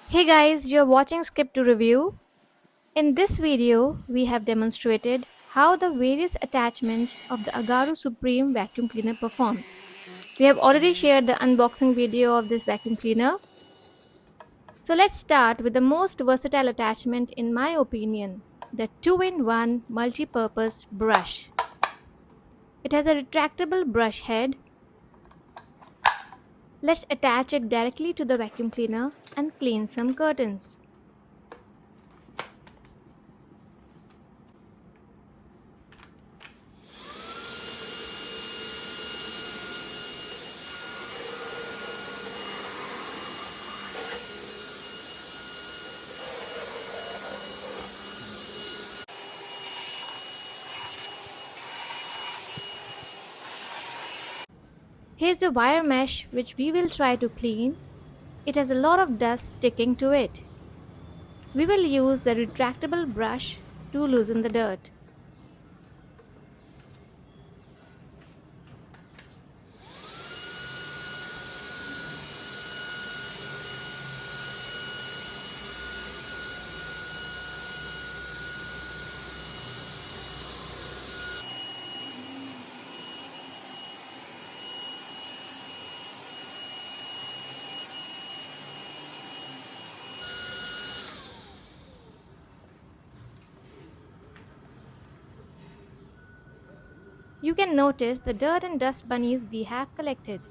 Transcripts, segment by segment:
Hey guys, you're watching Skip to Review. In this video, we have demonstrated how the various attachments of the Agaro Supreme vacuum cleaner performs. We have already shared the unboxing video of this vacuum cleaner. So let's start with the most versatile attachment in my opinion, the 2-in-1 multi-purpose brush. It has a retractable brush head. Let's attach it directly to the vacuum cleaner and clean some curtains. Here's the wire mesh which we will try to clean. It has a lot of dust sticking to it. We will use the retractable brush to loosen the dirt. You can notice the dirt and dust bunnies we have collected.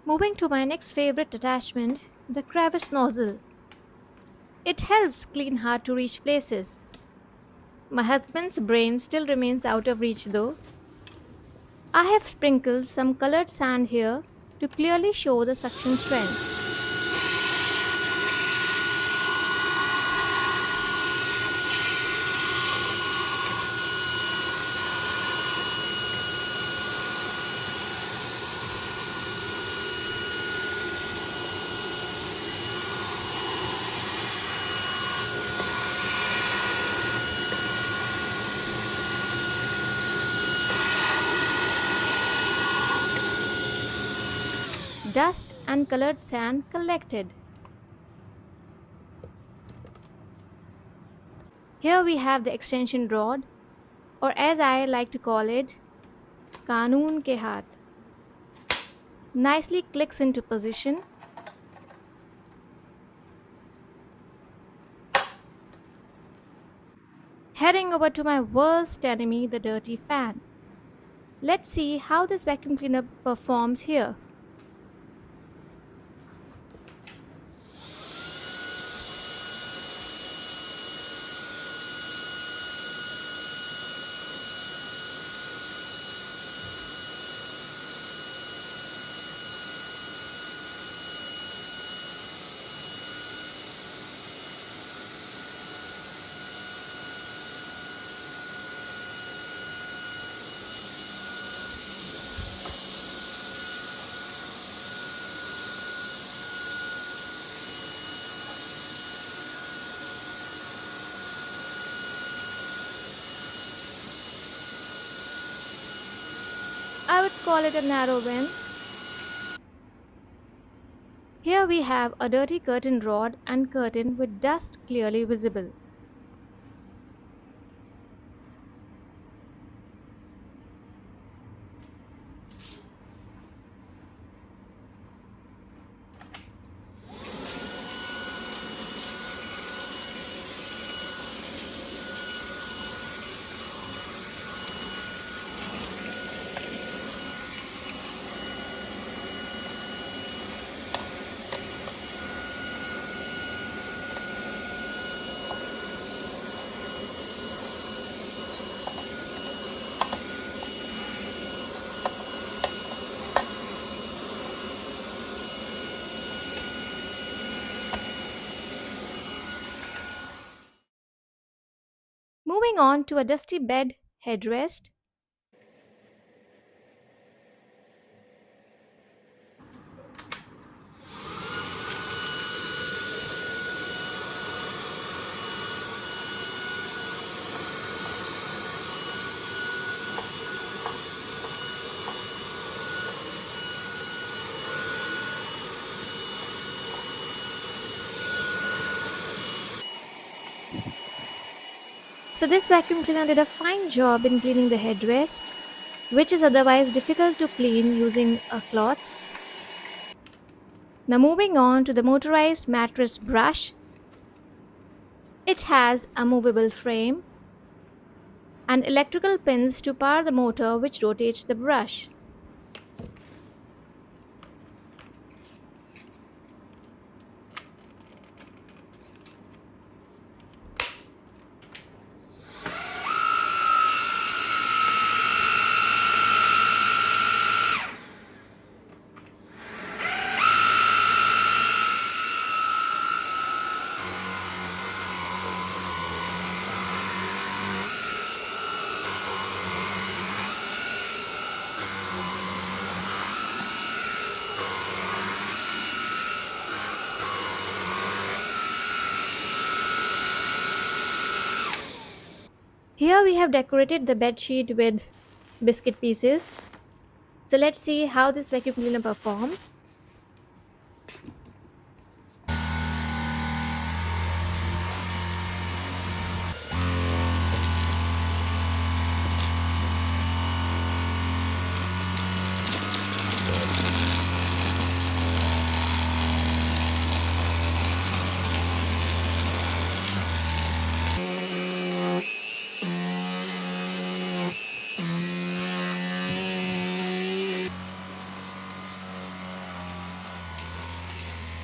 Moving to my next favorite attachment, the crevice nozzle. It helps clean hard to reach places. My husband's brain still remains out of reach though. I have sprinkled some colored sand here to clearly show the suction strength. Dust and colored sand collected. Here we have the extension rod, or as I like to call it, Kanoon ke haath. Nicely clicks into position. Heading over to my worst enemy, the dirty fan. Let's see how this vacuum cleaner performs here. I would call it a narrow win. Here we have a dirty curtain rod and curtain with dust clearly visible. Moving on to a dusty bed headrest. So this vacuum cleaner did a fine job in cleaning the headrest, which is otherwise difficult to clean using a cloth. Now moving on to the motorized mattress brush. It has a movable frame and electrical pins to power the motor which rotates the brush. Here we have decorated the bed sheet with biscuit pieces. So let's see how this vacuum cleaner performs.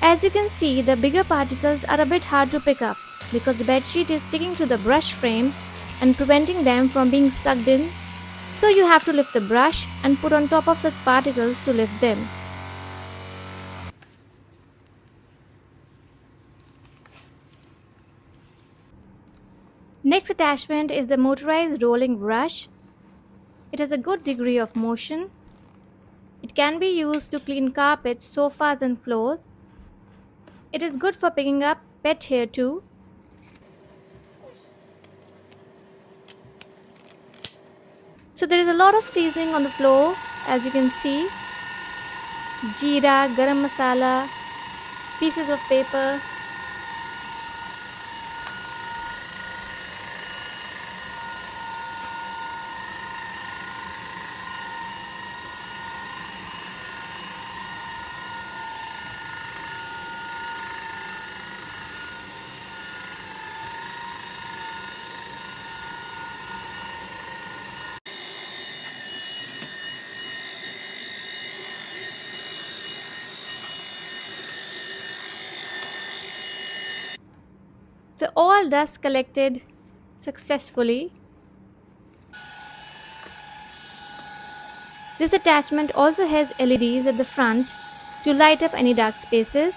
As you can see, the bigger particles are a bit hard to pick up because the bedsheet is sticking to the brush frame and preventing them from being sucked in. So you have to lift the brush and put on top of such particles to lift them. Next attachment is the motorized rolling brush. It has a good degree of motion. It can be used to clean carpets, sofas and floors. It is good for picking up pet hair too. So there is a lot of seasoning on the floor, as you can see. Jeera, garam masala, pieces of paper. So all dust collected successfully. This attachment also has LEDs at the front to light up any dark spaces.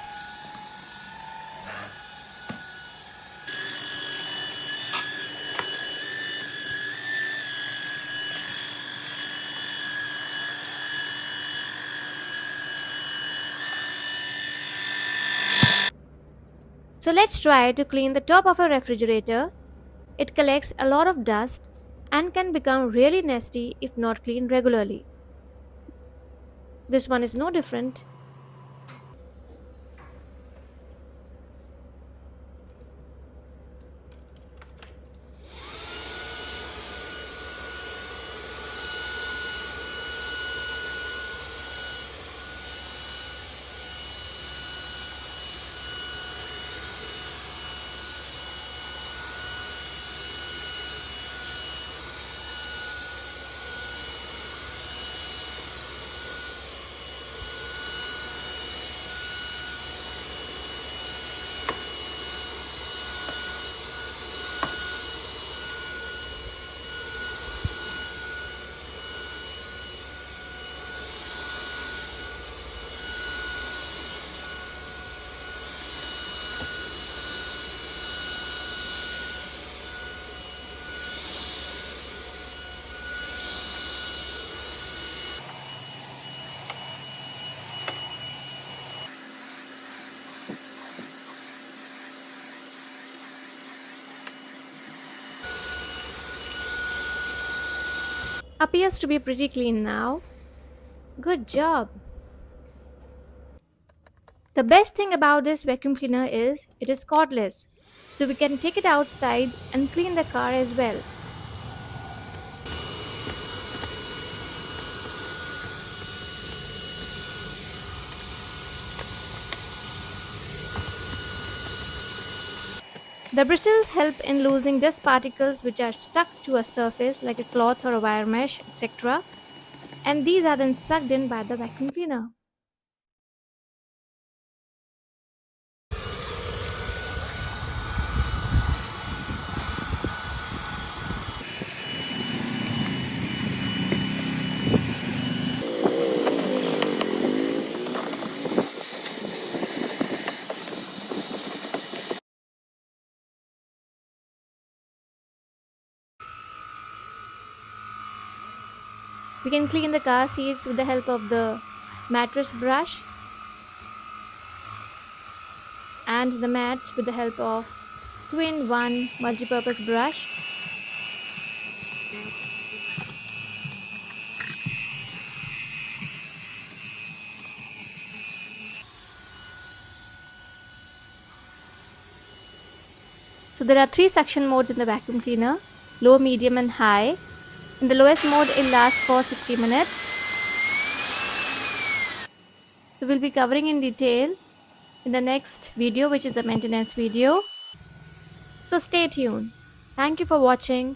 So let's try to clean the top of a refrigerator. It collects a lot of dust and can become really nasty if not cleaned regularly. This one is no different. Appears to be pretty clean now. Good job. The best thing about this vacuum cleaner is it is cordless. So we can take it outside and clean the car as well. The bristles help in loosening dust particles which are stuck to a surface like a cloth or a wire mesh, etc. And these are then sucked in by the vacuum cleaner. We can clean the car seats with the help of the mattress brush and the mats with the help of two-in-one multi-purpose brush. So there are three suction modes in the vacuum cleaner: low, medium and high. In the lowest mode it lasts for 60 minutes. So we'll be covering in detail in the next video, which is the maintenance video. So stay tuned. Thank you for watching.